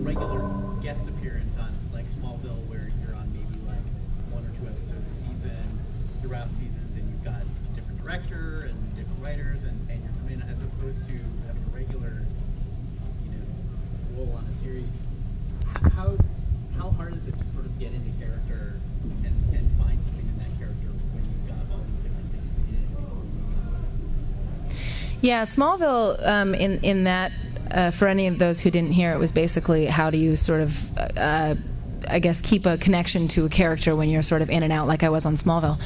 regular guest appearance on like Smallville, where you're on maybe like 1 or 2 episodes a season throughout seasons, and you've got a different director and different writers, and you're coming in, as opposed to having a regular, role on a series. How hard is it to sort of get into character and find something in that character when you've got all these different things to do? Yeah, Smallville, in that, for any of those who didn't hear, it was basically how do you sort of, I guess, keep a connection to a character when you're sort of in and out like I was on Smallville.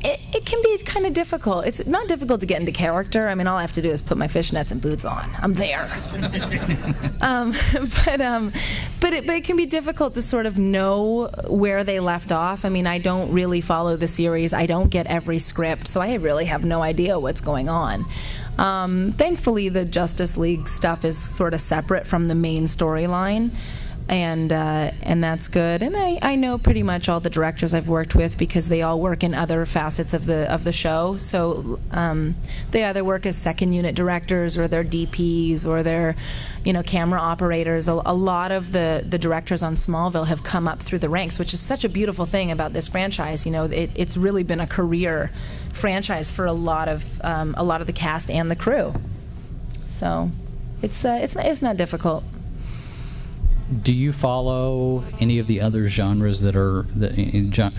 It can be kind of difficult. It's not difficult to get into character. I mean, all I have to do is put my fishnets and boots on. I'm there. But it can be difficult to sort of know where they left off. I mean, I don't really follow the series. I don't get every script, so I really have no idea what's going on. Thankfully, the Justice League stuff is sort of separate from the main storyline. And that's good. And I know pretty much all the directors I've worked with because they all work in other facets of the show. So they either work as second unit directors, or they're DPs, or they're camera operators. A lot of the directors on Smallville have come up through the ranks, which is such a beautiful thing about this franchise. It's really been a career franchise for a lot of the cast and the crew. So it's not difficult. Do you follow any of the other genres that are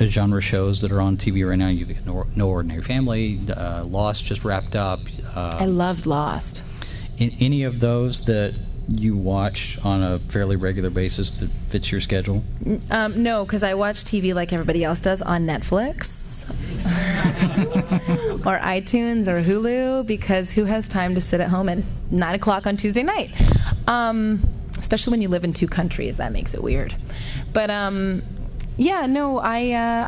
genre shows that are on TV right now? You've got No Ordinary Family, Lost just wrapped up. I loved Lost. Any of those that you watch on a fairly regular basis that fits your schedule? No, because I watch TV like everybody else does on Netflix or iTunes or Hulu, because who has time to sit at home at 9 o'clock on Tuesday night? Especially when you live in 2 countries, that makes it weird. But I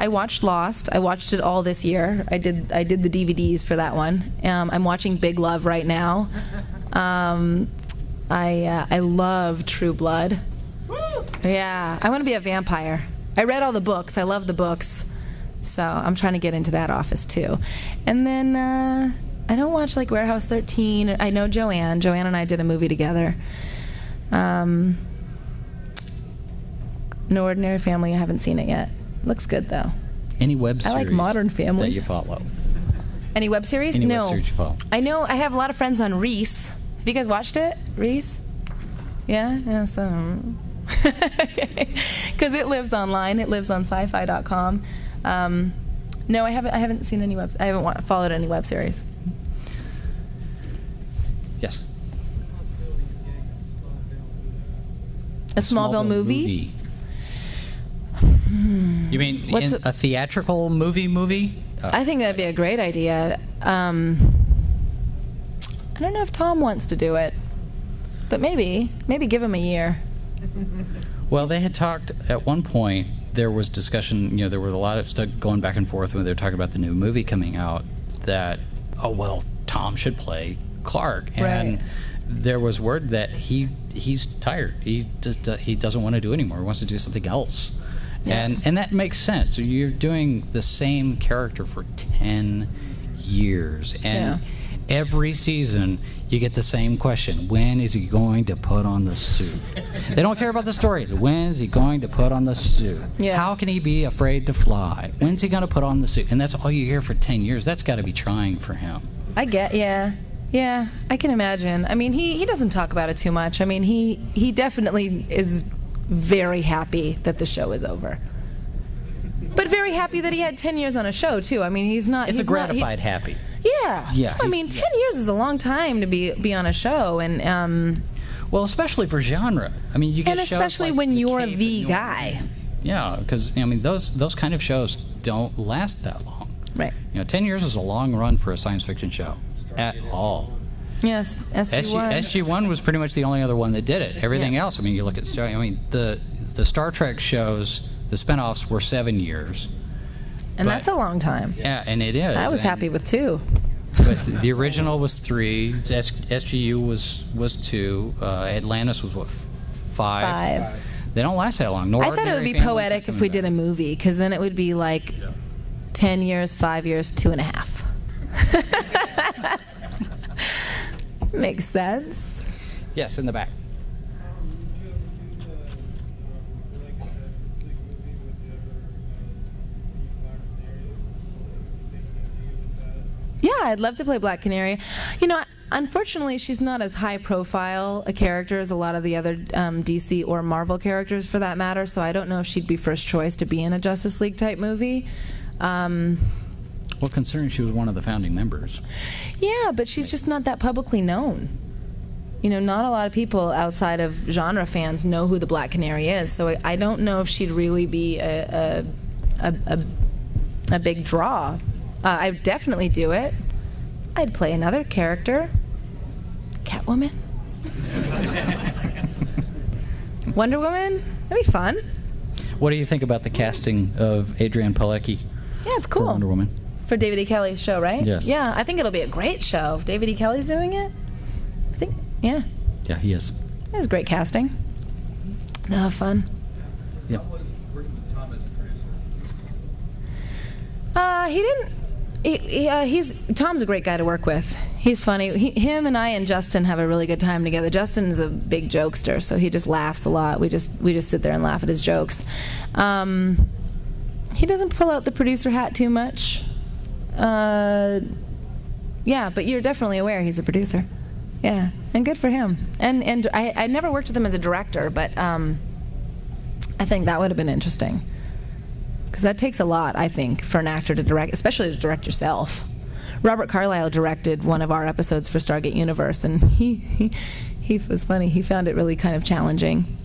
watched Lost. I watched it all this year. I did the DVDs for that one. I'm watching Big Love right now. I love True Blood. Yeah, I want to be a vampire. I read all the books. I love the books, so I'm trying to get into that office too. And then I don't watch like Warehouse 13. I know Joanne. Joanne and I did a movie together. No Ordinary Family, I haven't seen it yet. Looks good though. Any web series I like Modern Family that you follow? Any web series? Any No. web series you follow? I know I have a lot of friends on Reese. Have you guys watched it? Reese? Yeah, so because it lives online. It lives on sci-fi.com. No, I haven't seen any I haven't followed any web series. Yes. A Smallville movie? You mean a theatrical movie? I think that'd be a great idea. I don't know if Tom wants to do it, but maybe give him a year. Well, they had talked at one point. There was discussion. There was a lot of stuff going back and forth when they were talking about the new movie coming out. That Tom should play Clark, and right. There was word that he's tired. He doesn't want to do anymore. He wants to do something else. Yeah. And that makes sense. So you're doing the same character for 10 years, and every season you get the same question: when is he going to put on the suit? They don't care about the story. When is he going to put on the suit? Yeah. How can he be afraid to fly? When's he going to put on the suit? And that's all you hear for 10 years. That's got to be trying for him. Yeah, I can imagine. I mean, he doesn't talk about it too much. I mean, he definitely is very happy that the show is over. But very happy that he had 10 years on a show, too. I mean, he's a gratified happy. Yeah. Yeah. I mean, 10 years is a long time to be on a show, and well, especially for genre. I mean, you get and shows especially like when you're Cape the guy. Yeah, because I mean, those kind of shows don't last that long. Right. 10 years is a long run for a science fiction show. At all. Yes, SG-1. SG-1 was pretty much the only other one that did it. Everything else, I mean, you look at the Star Trek shows, the spinoffs were 7 years. And that's a long time. Yeah, and it is. I was happy with 2. But the original was 3. SGU was 2. Atlantis was, 5? They don't last that long. I thought it would be poetic if we did a movie, because then it would be like 10 years, 5 years, 2.5. Makes sense. Yes, in the back. Yeah, I'd love to play Black Canary. Unfortunately, she's not as high profile a character as a lot of the other DC or Marvel characters, for that matter. So I don't know if she'd be first choice to be in a Justice League type movie. Well, considering she was one of the founding members. Yeah, but she's just not that publicly known. Not a lot of people outside of genre fans know who the Black Canary is. So I don't know if she'd really be a big draw. I'd definitely do it. I'd play another character. Catwoman. Wonder Woman. That'd be fun. What do you think about the casting of Adrienne Palicki? Yeah, it's cool. For Wonder Woman. For David E. Kelly's show, right? Yes. Yeah, I think it'll be a great show. If David E. Kelly's doing it, I think, yeah. Yeah, he is. It was great casting. They'll have fun. Yep. How was working with Tom as a producer? Tom's a great guy to work with. He's funny. Him and I and Justin have a really good time together. Justin's a big jokester, so he just laughs a lot. We just sit there and laugh at his jokes. He doesn't pull out the producer hat too much. Yeah, but you're definitely aware he's a producer. Yeah, and good for him. And I never worked with him as a director, but I think that would have been interesting. Because that takes a lot, I think, for an actor to direct, especially to direct yourself. Robert Carlyle directed one of our episodes for Stargate Universe, and he was funny. He found it really kind of challenging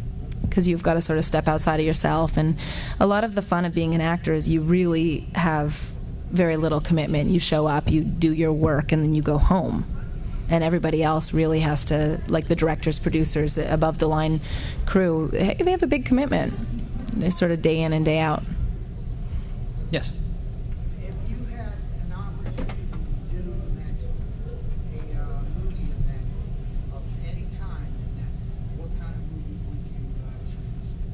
because you've got to sort of step outside of yourself. And a lot of the fun of being an actor is you really have very little commitment. You show up, you do your work, and then you go home. And everybody else really has to, like the directors, producers, above the line crew, they have a big commitment. They sort of day in and day out. Yes. If you had an opportunity to do movie of any kind what kind of movie would you choose?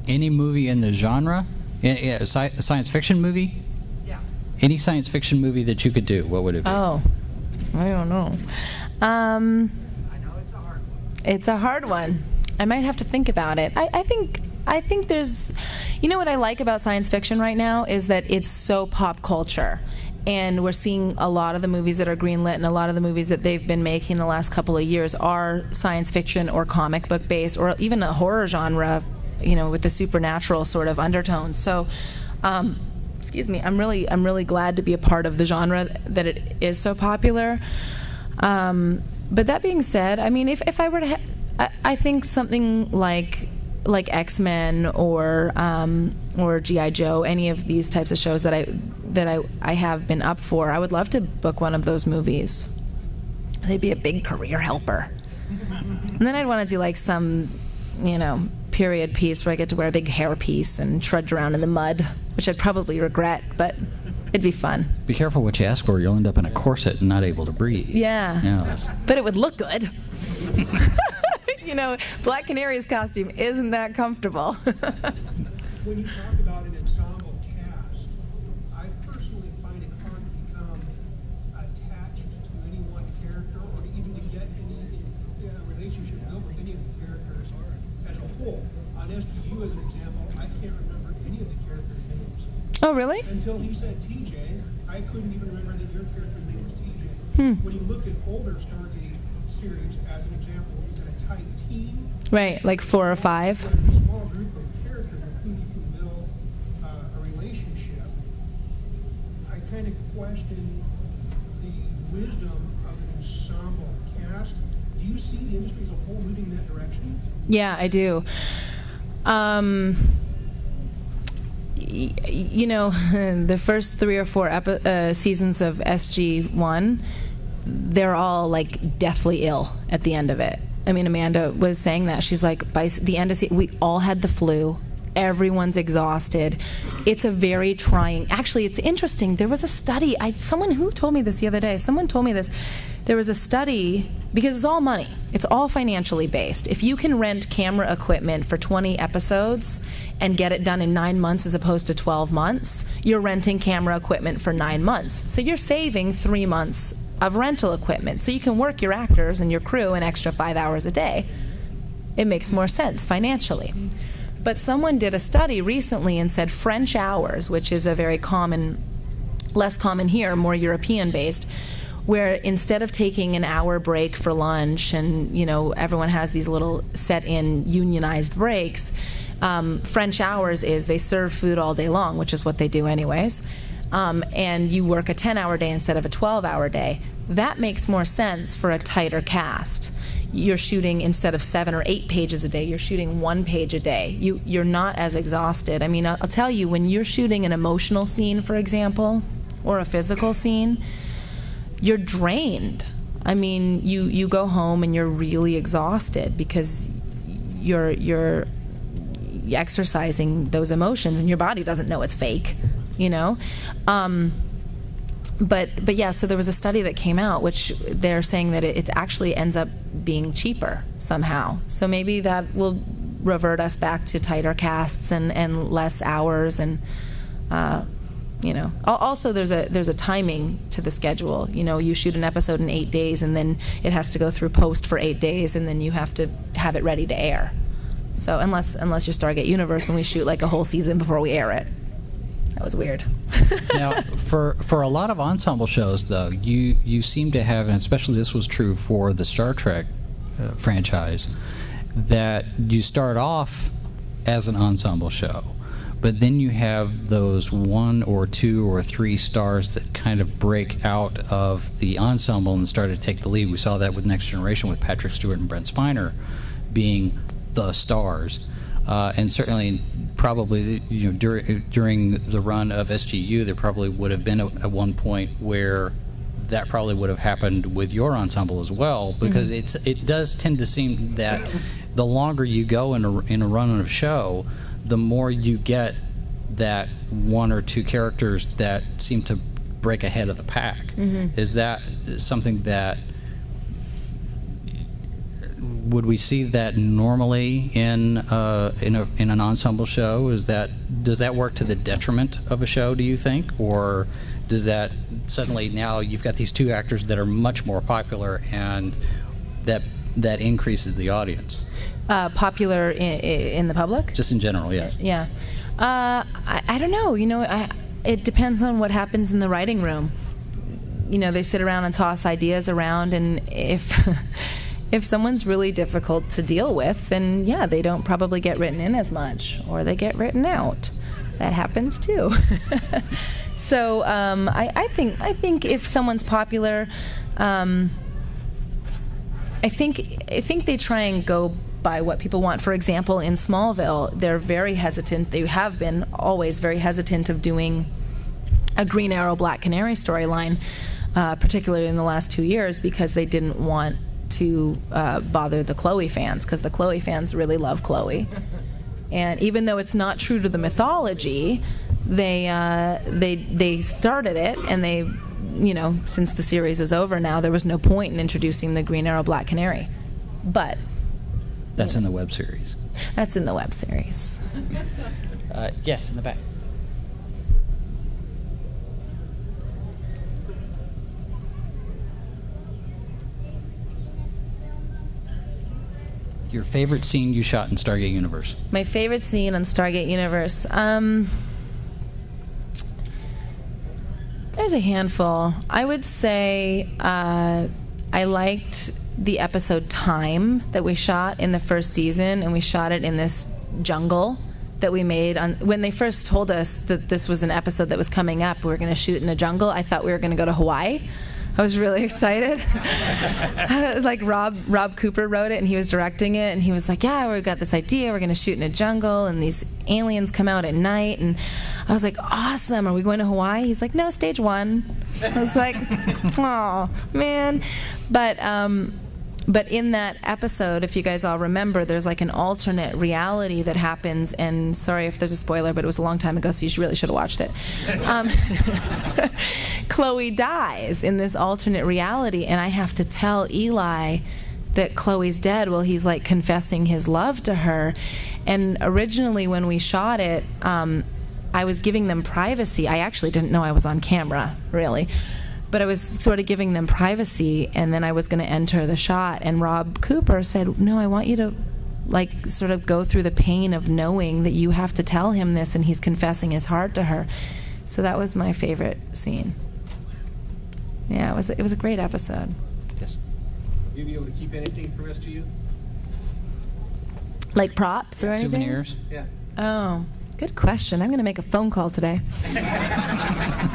Any movie in the genre? A science fiction movie? Yeah. Any science fiction movie that you could do, what would it be? Oh, I don't know. I know it's a hard one. It's a hard one. I might have to think about it. I think there's, what I like about science fiction right now is that it's so pop culture. And we're seeing a lot of the movies that are greenlit and a lot of the movies that they've been making the last couple of years are science fiction or comic book based or even a horror genre, with the supernatural sort of undertones. So, excuse me, I'm really glad to be a part of the genre that it is so popular. But that being said, I mean, if I were to, I think something like X-Men or G.I. Joe, any of these types of shows that I have been up for, I would love to book one of those movies. They'd be a big career helper. And then I'd want to do like some, period piece where I get to wear a big hair piece and trudge around in the mud, which I'd probably regret, but it'd be fun. Be careful what you ask for. You'll end up in a corset and not able to breathe. Yeah. But it would look good. Black Canary's costume isn't that comfortable. When you talk about an ensemble cast, I personally find it hard to become attached to any one character or even to get any relationship built with any of the characters as a whole. On SGU, as an example, I can't remember any of the characters' names. Oh, really? Until he said TJ, I couldn't even remember that your character's name was TJ. When you look at older Stargate series, as an example, you've got a tight team. Right, like 4 or 5. A small group of characters with whom you can build a relationship. I kind of question the wisdom of an ensemble cast. Do you see the industry as a whole moving in that direction? Yeah, I do. The first 3 or 4 seasons of SG1, they're all like deathly ill at the end of it. I mean, Amanda was saying that. She's like, by the end of we all had the flu. Everyone's exhausted. It's a very trying. Actually, it's interesting. There was a study. Someone who told me this the other day. Someone told me this. There was a study, because it's all money. It's all financially based. If you can rent camera equipment for 20 episodes and get it done in 9 months as opposed to 12 months, you're renting camera equipment for 9 months. So you're saving 3 months of rental equipment. So you can work your actors and your crew an extra 5 hours a day. It makes more sense financially. But someone did a study recently and said French hours, which is a very common, less common here, more European based, where instead of taking an hour break for lunch and, you know, everyone has these little set-in unionized breaks, French hours is they serve food all day long, which is what they do anyways, and you work a 10-hour day instead of a 12-hour day. That makes more sense for a tighter cast. You're shooting, instead of 7 or 8 pages a day, you're shooting 1 page a day. You're not as exhausted. I mean, I'll tell you, when you're shooting an emotional scene, for example, or a physical scene, you're drained. I mean, you go home and you're really exhausted because you're exercising those emotions, and your body doesn't know it's fake, you know? But yeah, so there was a study that came out which they're saying that it actually ends up being cheaper somehow. So maybe that will revert us back to tighter casts and less hours, and you know. Also, there's a timing to the schedule. You know, you shoot an episode in 8 days, and then it has to go through post for 8 days, and then you have to have it ready to air. So unless you're Stargate Universe and we shoot like a whole season before we air it. That was weird. Now, for a lot of ensemble shows, though, you seem to have, and especially this was true for the Star Trek franchise, that you start off as an ensemble show, but then you have those 1 or 2 or 3 stars that kind of break out of the ensemble and start to take the lead. We saw that with Next Generation with Patrick Stewart and Brent Spiner being the stars. And certainly, probably, you know, during the run of SGU, there probably would have been at one point where that probably would have happened with your ensemble as well, because it does tend to seem that the longer you go in a run of a show, the more you get that 1 or 2 characters that seem to break ahead of the pack. Is that something that, would we see that normally in an ensemble show? Does that work to the detriment of a show, do you think? Or does that suddenly, now you've got these 2 actors that are much more popular, and that increases the audience? Popular in the public? Just in general, yes. Yeah. I don't know. You know, it depends on what happens in the writing room. You know, they sit around and toss ideas around, and if someone's really difficult to deal with, then yeah, they don't probably get written in as much, or they get written out. That happens too. So I think if someone's popular, I think they try and go by what people want. For example, in Smallville, they're very hesitant. They have been always very hesitant of doing a Green Arrow, Black Canary storyline, particularly in the last 2 years, because they didn't want to bother the Chloe fans, because the Chloe fans really love Chloe. And even though it's not true to the mythology, they started it, and they, you know, since the series is over now, there was no point in introducing the Green Arrow, Black Canary. But that's in the web series. That's in the web series. Yes, in the back. Your favorite scene you shot in Stargate Universe? My favorite scene on Stargate Universe? There's a handful. I would say I liked the episode Time that we shot in the first season, and we shot it in this jungle that we made. When they first told us that this was an episode that was coming up, we were going to shoot in a jungle, I thought we were going to go to Hawaii. I was really excited. Like Rob Cooper wrote it, and he was directing it, and he was like, yeah, we've got this idea, we're going to shoot in a jungle, and these aliens come out at night. And I was like, awesome, are we going to Hawaii? He's like, no, stage 1. I was like, oh, man. But in that episode, if you guys all remember, there's like an alternate reality that happens, and sorry if there's a spoiler, but it was a long time ago, so you really should have watched it. Chloe dies in this alternate reality, and I have to tell Eli that Chloe's dead while he's like confessing his love to her. And originally when we shot it, I was giving them privacy. I actually didn't know I was on camera, really. But I was sort of giving them privacy, and then I was going to enter the shot, and Rob Cooper said, no, I want you to like sort of go through the pain of knowing that you have to tell him this, and he's confessing his heart to her. So that was my favorite scene. Yeah, it was a great episode. Yes. Will you be able to keep anything for the rest of you? Like props or anything? Souvenirs. Yeah. Oh, good question. I'm going to make a phone call today.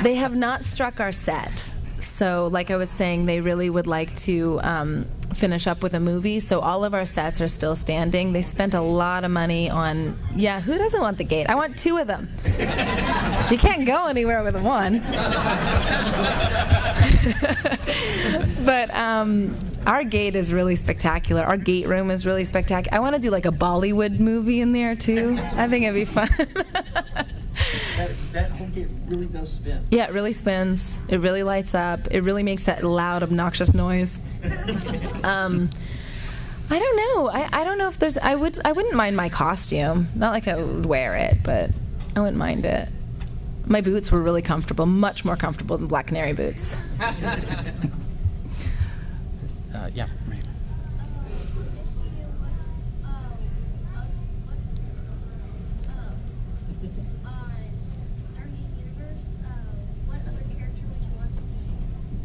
They have not struck our set. So, like I was saying, they really would like to finish up with a movie. So all of our sets are still standing. They spent a lot of money on, yeah, who doesn't want the gate? I want 2 of them. You can't go anywhere with one. But our gate is really spectacular. Our gate room is really spectacular. I want to do like a Bollywood movie in there too. I think it'd be fun. That whole gate really does spin. Yeah, it really spins. It really lights up. It really makes that loud, obnoxious noise. I don't know. I don't know if there's. I wouldn't mind my costume. Not like I would wear it, but I wouldn't mind it. My boots were really comfortable, much more comfortable than Black Canary boots. Yeah. Right. Stargate Universe, what other character would you want to be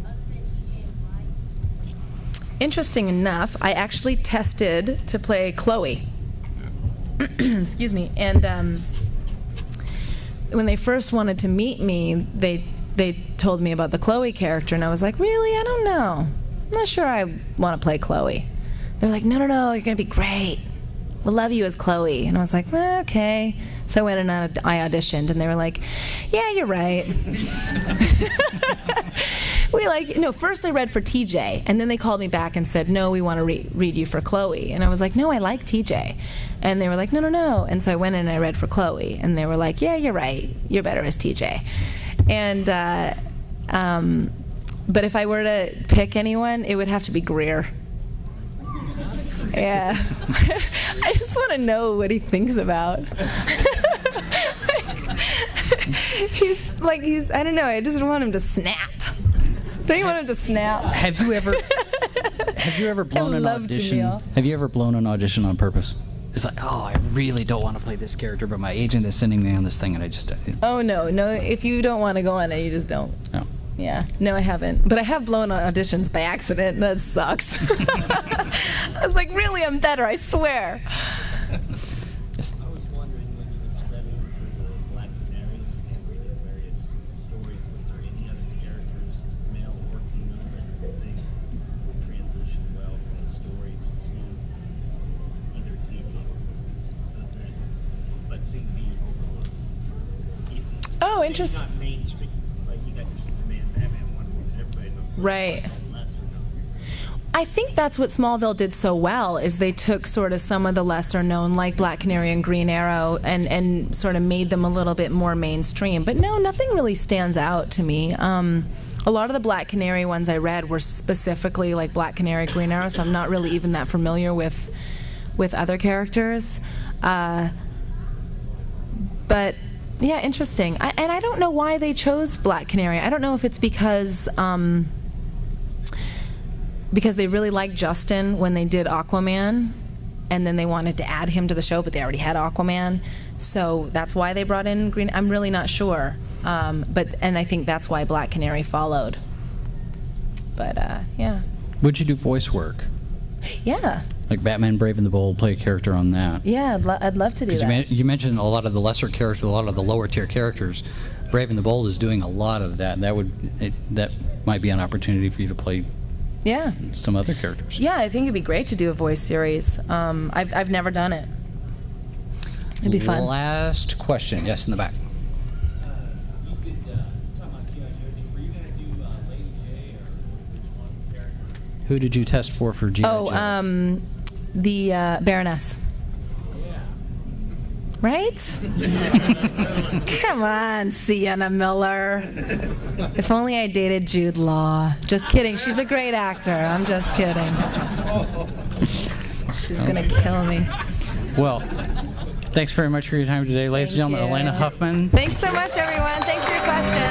other than TJ and why? Interesting enough, I actually tested to play Chloe. Excuse me. And when they first wanted to meet me, they told me about the Chloe character, and I was like, really? I don't know. I'm not sure I want to play Chloe. They were like, no, you're going to be great. We'll love you as Chloe. And I was like, okay. So I went and I auditioned, and they were like, yeah, you're right. First they read for TJ, and then they called me back and said, no, we want to read you for Chloe. And I was like, no, I like TJ. And they were like, no. And so I went in and I read for Chloe, and they were like, yeah, you're right. You're better as TJ. And, but if I were to pick anyone, it would have to be Greer. Yeah. I just want to know what he thinks about. He's I don't know, I just want him to snap. Don't you want him to snap? Have you ever blown an audition? Have you ever blown an audition on purpose? It's like, oh, I really don't want to play this character, but my agent is sending me on this thing, and I just. Oh no! If you don't want to go on it, you just don't. No. Yeah. No, I haven't. But I have blown on auditions by accident, and that sucks. I was like, really, I'm better, I swear. Yes. I was wondering when you were studying for the Black Canaries and reading various stories, was there any other characters, male or female, that you think would transition well from the stories to either TV or movies, but seem to be overlooked? Oh, Maybe interesting. not mainstream, like you got your Superman, Batman, Wonder Woman, everybody knows. Right. Lesser known. I think that's what Smallville did so well, is they took sort of some of the lesser known, like Black Canary and Green Arrow, and sort of made them a little bit more mainstream. But no, nothing really stands out to me. A lot of the Black Canary ones I read were specifically like Black Canary, Green Arrow, so I'm not really even that familiar with other characters. But yeah, interesting. And I don't know why they chose Black Canary. I don't know if it's because they really liked Justin when they did Aquaman, and then they wanted to add him to the show, but they already had Aquaman, so that's why they brought in Green. I'm really not sure, and I think that's why Black Canary followed. But yeah. Would you do voice work? Yeah. Like Batman Brave and the Bold, play a character on that. Yeah, I'd love to do that. You mentioned a lot of the lesser characters, a lot of the lower tier characters. Brave and the Bold is doing a lot of that. That might be an opportunity for you to play. Yeah. Some other characters. Yeah, I think it'd be great to do a voice series. I've never done it. It'd be fun. Last question. Yes, in the back. You could talk about G.I. Joe. Were you going to do Lady J or which one character? Who did you test for G.I. Joe? The Baroness. Yeah. Right? Come on, Sienna Miller. If only I dated Jude Law. Just kidding. She's a great actor. I'm just kidding. She's going to kill me. Well, thanks very much for your time today, ladies and gentlemen. Alaina Huffman. Thanks so much, everyone. Thanks for your questions.